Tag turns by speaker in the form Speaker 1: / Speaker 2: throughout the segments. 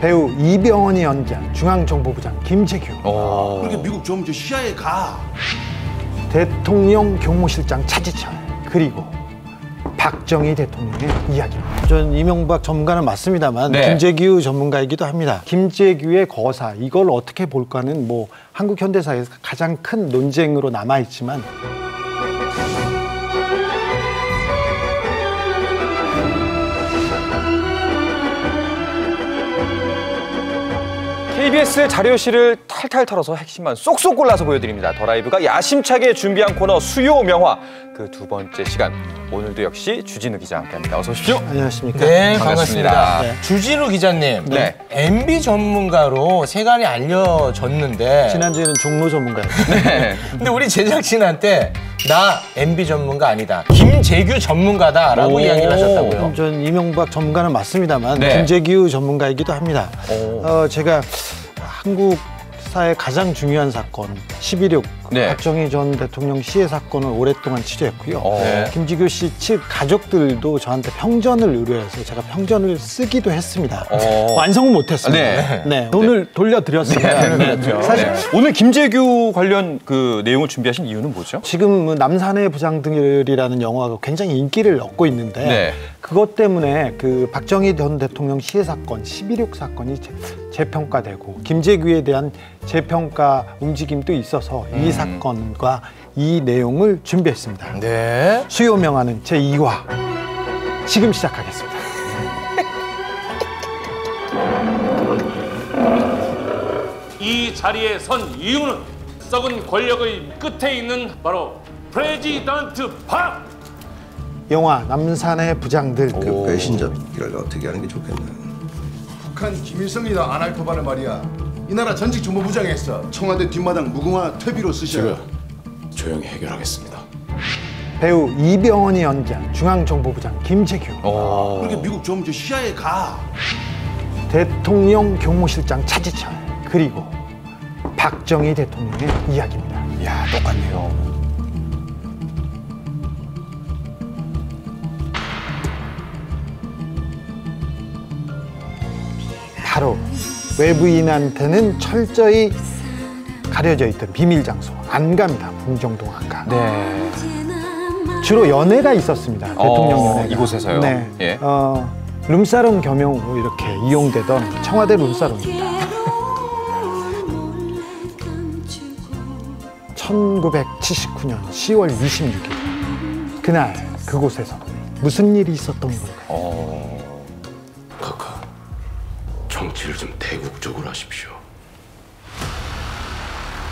Speaker 1: 배우 이병헌이 연기한 중앙정보부장 김재규.
Speaker 2: 그렇게 미국 좀 CIA 가.
Speaker 1: 대통령 경호실장 차지철. 그리고 박정희 대통령의 이야기입니다. 전 이명박 전문가는 맞습니다만
Speaker 3: 네.
Speaker 1: 김재규 전문가이기도 합니다. 김재규의 거사, 이걸 어떻게 볼까는 뭐 한국 현대사에서 가장 큰 논쟁으로 남아있지만
Speaker 3: KBS 자료실을 탈탈 털어서 핵심만 쏙쏙 골라서 보여드립니다. 더 라이브가 야심차게 준비한 코너 수요 명화 그 두 번째 시간. 오늘도 역시 주진우 기자와 함께합니다. 어서 오십시오.
Speaker 1: 안녕하십니까?
Speaker 4: 네,
Speaker 3: 반갑습니다.
Speaker 4: 반갑습니다. 네. 주진우 기자님,
Speaker 3: 네.
Speaker 4: MB 전문가로 세간이 알려졌는데
Speaker 1: 지난주에는 종로 전문가였어요.
Speaker 3: 네.
Speaker 4: 근데 우리 제작진한테 나 MB 전문가 아니다, 김재규 전문가다라고 이야기를 하셨다고요.
Speaker 1: 전 이명박 전문가는 맞습니다만
Speaker 3: 네.
Speaker 1: 김재규 전문가이기도 합니다. 제가 한국 사의 가장 중요한 사건 11.6
Speaker 3: 네.
Speaker 1: 박정희 전 대통령 시해 사건을 오랫동안 취재했고요.
Speaker 3: 네.
Speaker 1: 김재규 씨 측 가족들도 저한테 평전을 의뢰해서 제가 평전을 쓰기도 했습니다. 완성은 못했습니다.
Speaker 3: 네.
Speaker 1: 네. 오늘 돌려드렸습니다.
Speaker 3: 그렇죠.
Speaker 1: 사실
Speaker 3: 오늘 김재규 관련 그 내용을 준비하신 이유는 뭐죠?
Speaker 1: 지금 남산의 부장들이라는 영화가 굉장히 인기를 얻고 있는데
Speaker 3: 네.
Speaker 1: 그것 때문에 그 박정희 전 대통령 시해 사건 11.6 사건이 재평가되고 김재규에 대한 재평가 움직임도 있어서 이 사건과 이 내용을 준비했습니다.
Speaker 4: 네.
Speaker 1: 수요 명화는 제2화 지금 시작하겠습니다.
Speaker 5: 이 자리에 선 이유는 썩은 권력의 끝에 있는 바로 프레지던트 박!
Speaker 1: 영화 남산의 부장들
Speaker 2: 그 배신자를 어떻게 하는 게 좋겠나. 북한 김일성이나 아날토바를 말이야. 이 나라 전직 정보부장했어. 청와대 뒷마당 무궁화 퇴비로 쓰셔.
Speaker 5: 조용히 해결하겠습니다.
Speaker 1: 배우 이병헌이 연기한 중앙정보부장 김재규.
Speaker 2: 그렇게 미국 좀 CIA 가.
Speaker 1: 대통령 경호실장 차지철. 그리고 박정희 대통령의 이야기입니다.
Speaker 3: 이야, 똑같네요.
Speaker 1: 바로 외부인한테는 철저히 가려져 있던 비밀 장소 안 갑니다. 문정동 안 가.
Speaker 3: 네.
Speaker 1: 주로 연애가 있었습니다. 대통령 연애가.
Speaker 3: 이곳에서요?
Speaker 1: 네.
Speaker 3: 예.
Speaker 1: 룸사롱 겸용으로 이렇게 이용되던 청와대 룸사롱입니다. 1979년 10월 26일 그날 그곳에서 무슨 일이 있었던 걸까요?
Speaker 5: 카카, 정치를 좀 대국적으로 하십시오.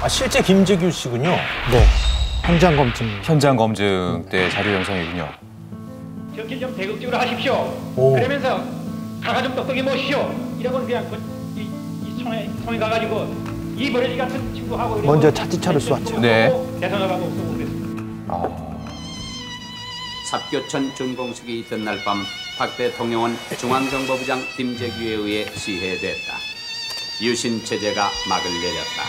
Speaker 4: 아, 실제 김재규 씨군요.
Speaker 1: 네. 현장 검증.
Speaker 3: 현장 검증 때 자료 영상이군요.
Speaker 6: 정치를 좀 대극적으로 하십시오.
Speaker 4: 오.
Speaker 6: 그러면서 가가 좀 똑똑히 모시오. 이러고는 그냥 이 총에 가가지고 이 버러지 같은 친구하고
Speaker 1: 먼저 차지철을 쏘았죠.
Speaker 3: 네.
Speaker 6: 대선하고 쏘고 그랬습니다.
Speaker 7: 삽교천 준공식이 있던 날 밤 박 대통령은 중앙정보부장 김재규에 의해 시해됐다. 유신 체제가 막을 내렸다.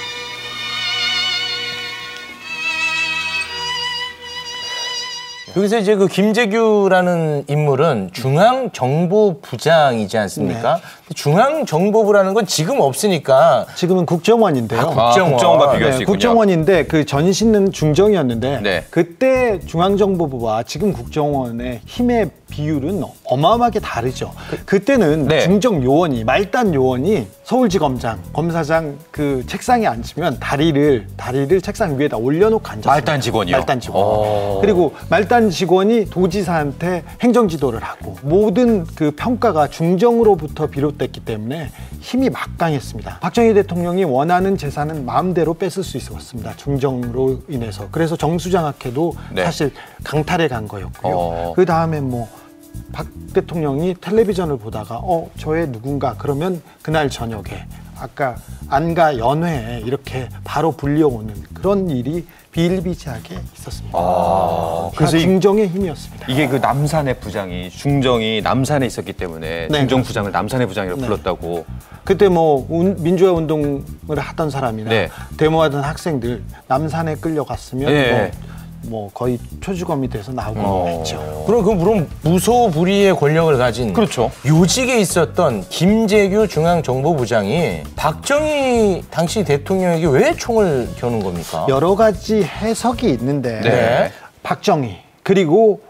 Speaker 4: 여기서 이제 그 김재규라는 인물은 중앙정보부장이지 않습니까?
Speaker 1: 네.
Speaker 4: 중앙정보부라는 건 지금 없으니까
Speaker 1: 지금은 국정원인데요.
Speaker 3: 국정원과 비교할 수 있군요.
Speaker 1: 국정원인데 그 전신은 중정이었는데
Speaker 3: 네.
Speaker 1: 그때 중앙정보부와 지금 국정원의 힘의 비율은 어마어마하게 다르죠. 그때는
Speaker 3: 네.
Speaker 1: 중정 요원이 말단 요원이 서울지검장, 검사장 그 책상에 앉으면 다리를 책상 위에다 올려놓고 앉았어요.
Speaker 3: 말단 직원이요?
Speaker 1: 말단 직원. 그리고 말단 직원이 도지사한테 행정지도를 하고 모든 그 평가가 중정으로부터 비롯됐기 때문에 힘이 막강했습니다. 박정희 대통령이 원하는 재산은 마음대로 뺏을 수 있었습니다. 중정으로 인해서. 그래서 정수장학회도
Speaker 3: 네.
Speaker 1: 사실 강탈해 간 거였고요. 그 다음에 뭐 박 대통령이 텔레비전을 보다가 저의 누군가 그러면 그날 저녁에 아까 안가 연회에 이렇게 바로 불려오는 그런 일이 비일비재하게 있었습니다. 그래서 중정의 힘이었습니다.
Speaker 3: 이게 그 남산의 부장이 중정이 남산에 있었기 때문에
Speaker 1: 네,
Speaker 3: 중정 부장을 남산의 부장이라고
Speaker 1: 네.
Speaker 3: 불렀다고.
Speaker 1: 그때 뭐 민주화 운동을 하던 사람이나
Speaker 3: 네.
Speaker 1: 데모하던 학생들 남산에 끌려갔으면
Speaker 3: 네.
Speaker 1: 뭐 뭐 거의 초주검이 돼서 나오고 했죠.
Speaker 4: 그럼 그 물론 무소불위의 권력을 가진
Speaker 3: 그렇죠.
Speaker 4: 요직에 있었던 김재규 중앙정보부장이 박정희 당시 대통령에게 왜 총을 겨눈 겁니까?
Speaker 1: 여러 가지 해석이 있는데
Speaker 4: 네.
Speaker 1: 박정희 그리고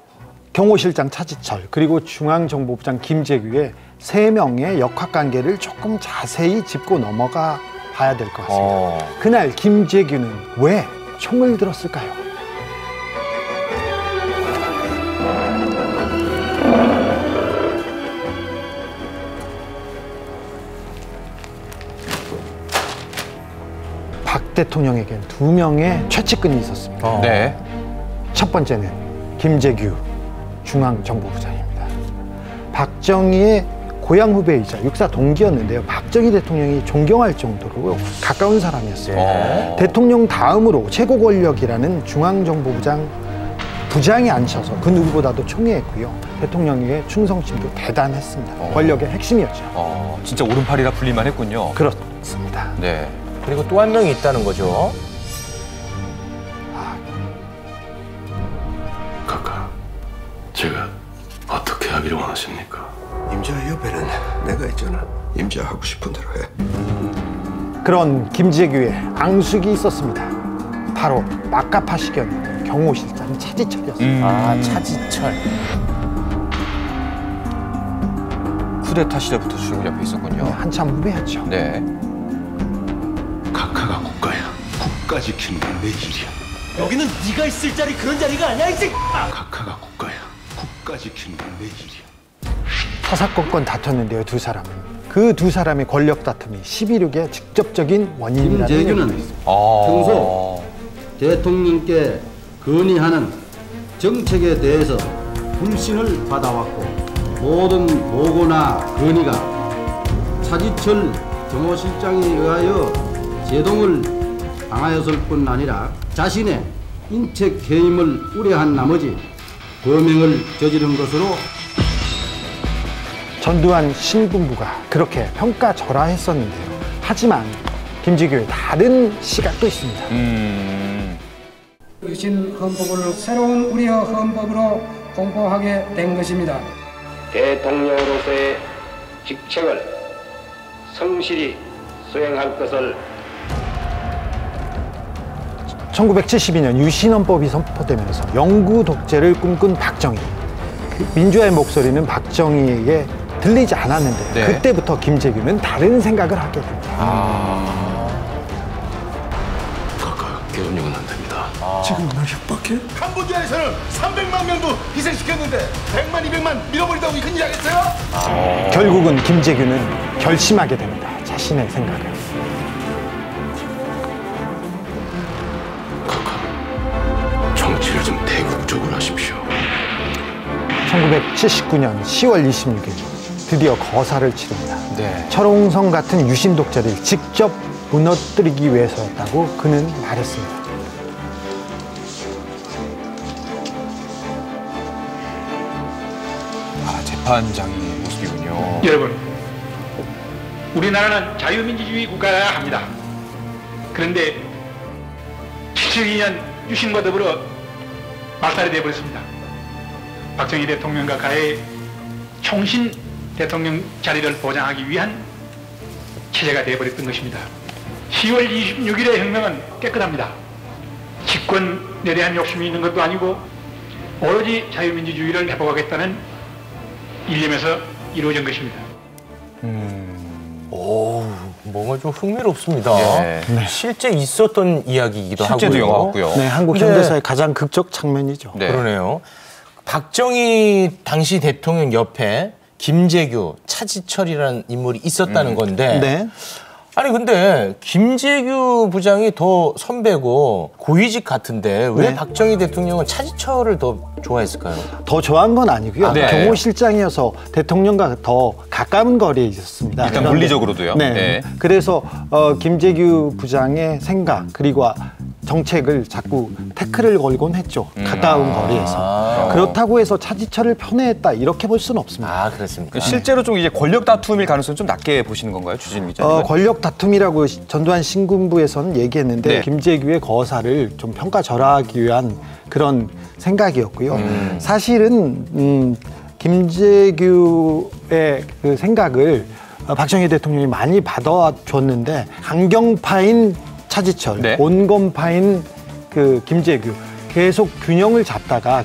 Speaker 1: 경호실장 차지철 그리고 중앙정보부장 김재규의 세 명의 역학관계를 조금 자세히 짚고 넘어가 봐야 될 것 같습니다. 그날 김재규는 왜 총을 들었을까요? 박 대통령에겐 두 명의 최측근이 있었습니다.
Speaker 3: 네.
Speaker 1: 첫 번째는 김재규 중앙정보부장입니다. 박정희의 고향 후배이자 육사 동기였는데요. 박정희 대통령이 존경할 정도로 가까운 사람이었어요. 대통령 다음으로 최고 권력이라는 중앙정보부장 부장에 앉혀서 그 누구보다도 총애했고요. 대통령에게 충성심도 대단했습니다. 권력의 핵심이었죠.
Speaker 3: 진짜 오른팔이라 불릴만 했군요.
Speaker 1: 그렇습니다.
Speaker 3: 네.
Speaker 4: 그리고 또 한 명이 있다는 거죠.
Speaker 5: 카카, 제가 어떻게 하기를 원하십니까?
Speaker 2: 임자 옆에는 내가 있잖아. 임자 하고 싶은 대로 해.
Speaker 1: 그런 김재규의 앙숙이 있었습니다. 바로 막가파시견 경호실장 차지철이었습니다.
Speaker 4: 아, 차지철.
Speaker 3: 쿠데타 시절부터 쭉 옆에 있었군요.
Speaker 1: 한참 후배였죠.
Speaker 3: 네.
Speaker 5: 카카가 국가야. 국가 지키는 게 내 일이야.
Speaker 8: 여기는 네가 있을 자리 그런 자리가 아니야 이 새끼.
Speaker 5: 카카가 국가야. 국가 지키는 게 내 일이야.
Speaker 1: 사사건건 다퉜는데요, 두 사람은. 그 두 사람의 권력 다툼이 11.6의 직접적인 원인이라는
Speaker 9: 김재규는 평소 대통령께 건의하는 정책에 대해서 불신을 받아왔고 모든 보고나 건의가 차지철 경호실장에 의하여 제동을 당하였을 뿐 아니라 자신의 인책 해임을 우려한 나머지 범행을 저지른 것으로
Speaker 1: 전두환 신군부가 그렇게 평가절하했었는데요. 하지만 김재규의 다른 시각도 있습니다.
Speaker 10: 유신 헌법을 새로운 우리의 헌법으로 공포하게 된 것입니다.
Speaker 6: 대통령으로서의 직책을 성실히 수행할 것을
Speaker 1: 1972년 유신헌법이 선포되면서 영구 독재를 꿈꾼 박정희. 민주화의 목소리는 박정희에게 들리지 않았는데
Speaker 3: 네.
Speaker 1: 그때부터 김재규는 다른 생각을 하게 됩니다.
Speaker 5: 카카, 계엄령은 안 됩니다.
Speaker 2: 지금 날 협박해? 캄보디아에서는 300만 명도 희생시켰는데 100만, 200만 밀어버린다고 이 큰일 하겠어요?
Speaker 1: 결국은 김재규는 결심하게 됩니다. 자신의 생각을.
Speaker 5: 카카, 정치를 좀 대국적으로 하십시오.
Speaker 1: 1979년 10월 26일 드디어 거사를 치릅니다.
Speaker 3: 네.
Speaker 1: 철옹성 같은 유신 독재를 직접 무너뜨리기 위해서였다고 그는 말했습니다.
Speaker 3: 재판장의 모습이군요.
Speaker 6: 여러분, 우리나라는 자유민주주의 국가여야 합니다. 그런데 72년 유신과 더불어 말살이 되어버렸습니다. 박정희 대통령과 가해 총신 대통령 자리를 보장하기 위한 체제가 되어버렸던 것입니다. 10월 26일의 혁명은 깨끗합니다. 집권에 대한 욕심이 있는 것도 아니고 오로지 자유민주주의를 회복하겠다는 일념에서 이루어진 것입니다.
Speaker 4: 오, 뭔가 좀 흥미롭습니다.
Speaker 3: 예.
Speaker 4: 실제 있었던 이야기이기도 하고요.
Speaker 3: 실제도 영화고요.
Speaker 1: 네, 한국 현대사의 가장 극적 장면이죠.
Speaker 3: 네.
Speaker 4: 그러네요. 박정희 당시 대통령 옆에 김재규, 차지철이라는 인물이 있었다는 건데
Speaker 1: 네.
Speaker 4: 아니 근데 김재규 부장이 더 선배고 고위직 같은데 왜
Speaker 1: 네.
Speaker 4: 박정희 대통령은 차지철을 더 좋아했을까요?
Speaker 1: 더 좋아한 건 아니고요.
Speaker 3: 네.
Speaker 1: 경호실장이어서 대통령과 더 가까운 거리에 있었습니다.
Speaker 3: 일단
Speaker 1: 그런데-
Speaker 3: 물리적으로도요.
Speaker 1: 네.
Speaker 3: 네.
Speaker 1: 그래서 김재규 부장의 생각 그리고 정책을 자꾸 태클을 걸곤 했죠. 가까운 거리에서. 그렇다고 해서 차지철을 편애했다 이렇게 볼 수는 없습니다.
Speaker 4: 아, 그렇습니까?
Speaker 3: 실제로 좀 이제 권력 다툼일 가능성이 좀 낮게 보시는 건가요, 주진우 기자님?
Speaker 1: 권력 다툼이라고 전두환 신군부에서는 얘기했는데
Speaker 3: 네.
Speaker 1: 김재규의 거사를 좀 평가절하하기 위한 그런 생각이었고요. 사실은 김재규의 그 생각을 박정희 대통령이 많이 받아줬는데 강경파인 차지철,
Speaker 3: 네.
Speaker 1: 온건파인 그 김재규 계속 균형을 잡다가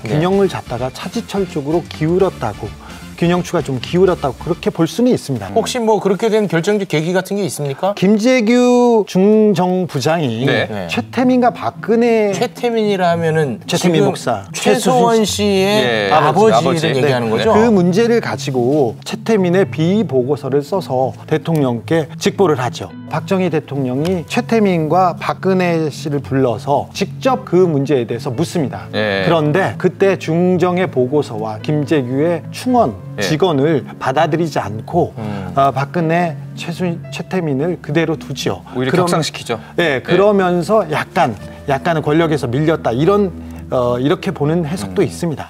Speaker 1: 차지철 쪽으로 기울었다고. 균형추가 좀 기울었다고 그렇게 볼 수는 있습니다.
Speaker 4: 혹시 뭐 그렇게 된 결정적 계기 같은 게 있습니까?
Speaker 1: 김재규 중정부장이
Speaker 3: 네.
Speaker 1: 최태민과 박근혜
Speaker 4: 최태민이라 하면은
Speaker 1: 최태민 목사
Speaker 4: 최소원 씨의
Speaker 3: 예,
Speaker 4: 아버지를 얘기하는 거죠?
Speaker 1: 그 문제를 가지고 최태민의 비보고서를 써서 대통령께 직보를 하죠. 박정희 대통령이 최태민과 박근혜 씨를 불러서 직접 그 문제에 대해서 묻습니다.
Speaker 3: 예.
Speaker 1: 그런데 그때 중정의 보고서와 김재규의 충원 직언을 받아들이지 않고 박근혜, 최태민을 그대로 두지요.
Speaker 3: 오히려 격상시키죠.
Speaker 1: 네, 그러면서 약간은 권력에서 밀렸다 이렇게 보는 해석도 있습니다.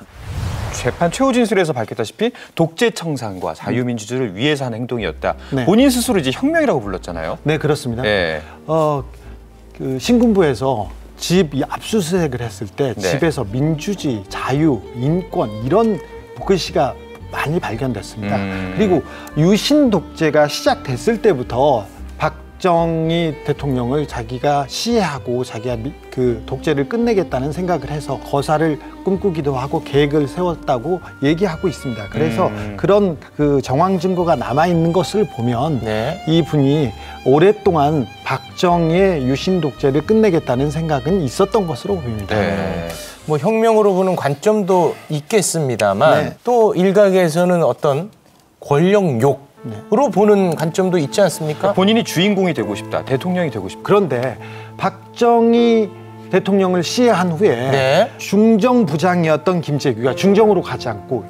Speaker 3: 재판 최후 진술에서 밝혔다시피 독재 청산과 자유민주주의를 위해서 한 행동이었다.
Speaker 1: 네.
Speaker 3: 본인 스스로 이제 혁명이라고 불렀잖아요.
Speaker 1: 네, 그렇습니다.
Speaker 3: 네.
Speaker 1: 그 신군부에서 집 압수수색을 했을 때
Speaker 3: 네.
Speaker 1: 집에서 민주주의, 자유, 인권 이런 글씨가 많이 발견됐습니다. 그리고 유신 독재가 시작됐을 때부터 박정희 대통령을 자기가 시해하고 자기가 그 독재를 끝내겠다는 생각을 해서 거사를 꿈꾸기도 하고 계획을 세웠다고 얘기하고 있습니다. 그래서 그런 그 정황 증거가 남아 있는 것을 보면 이분이 오랫동안 박정희의 유신 독재를 끝내겠다는 생각은 있었던 것으로 보입니다.
Speaker 3: 네.
Speaker 4: 뭐 혁명으로 보는 관점도 있겠습니다만 또 일각에서는 어떤 권력욕으로 보는 관점도 있지 않습니까?
Speaker 3: 본인이 주인공이 되고 싶다, 대통령이 되고 싶다.
Speaker 1: 그런데 박정희 대통령을 시해한 후에 중정부장이었던 김재규가 중정으로 가지 않고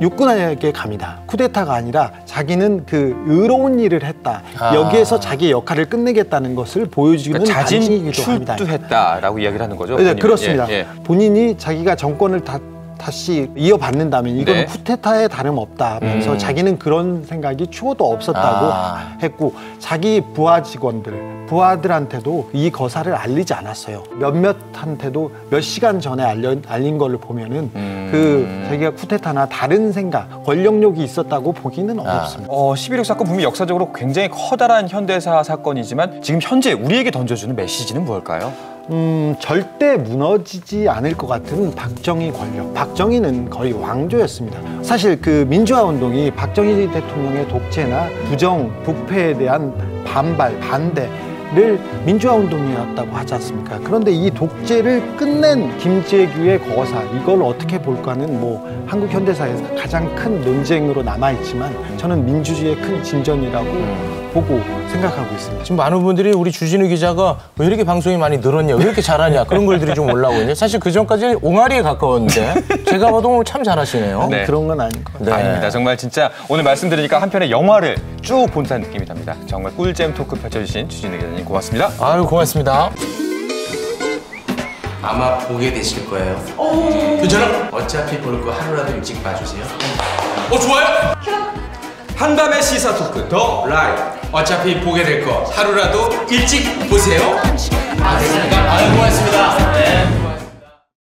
Speaker 1: 육군에게 갑니다. 쿠데타가 아니라 자기는 그 의로운 일을 했다. 여기에서 자기의 역할을 끝내겠다는 것을 보여주는
Speaker 3: 그러니까
Speaker 1: 반증이기도 합니다.
Speaker 3: 출두했다라고 이야기를 하는 거죠?
Speaker 1: 네, 그렇습니다.
Speaker 3: 예.
Speaker 1: 본인이 자기가 정권을 다시 이어받는다면 이건 쿠데타에 다름없다 하면서 자기는 그런 생각이 추호도 없었다고 했고 자기 부하 직원들, 부하들한테도 이 거사를 알리지 않았어요. 몇몇한테도 몇 시간 전에 알린 걸로 보면은 그 자기가 쿠데타나 다른 생각, 권력욕이 있었다고 보기는 어렵습니다.
Speaker 3: 11.6 사건 분명 역사적으로 굉장히 커다란 현대사 사건이지만 지금 현재 우리에게 던져주는 메시지는 무엇일까요?
Speaker 1: 절대 무너지지 않을 것 같은 박정희 권력. 박정희는 거의 왕조였습니다. 사실 그 민주화 운동이 박정희 대통령의 독재나 부정, 부패에 대한 반대를 민주화 운동이었다고 하지 않습니까? 그런데 이 독재를 끝낸 김재규의 거사, 이걸 어떻게 볼까는 뭐 한국 현대사에서 가장 큰 논쟁으로 남아있지만 저는 민주주의의 큰 진전이라고 보고 생각하고 있습니다.
Speaker 4: 지금 많은 분들이 우리 주진우 기자가 왜 이렇게 방송이 많이 늘었냐, 왜 이렇게 잘하냐 그런 글들이 좀 올라오고 있는데 사실 그 전까지는 옹알이에 가까웠는데 제가 봐도 오늘 참 잘하시네요.
Speaker 3: 네.
Speaker 1: 그런 건 아닌 것 같아요.
Speaker 3: 아닙니다. 정말 진짜 오늘 말씀드리니까 한편의 영화를 쭉 본 듯한 느낌이 납니다. 정말 꿀잼 토크 펼쳐주신 주진우 기자님 고맙습니다.
Speaker 4: 아유, 고맙습니다.
Speaker 11: 아마 보게 되실 거예요. 괜찮아? 어차피 볼 거 하루라도 일찍 봐주세요. 좋아요? 한밤의 시사 토크 더 라이브. 어차피 보게 될 거 하루라도 일찍 보세요. 알겠습니다. 아유, 고맙습니다. 네.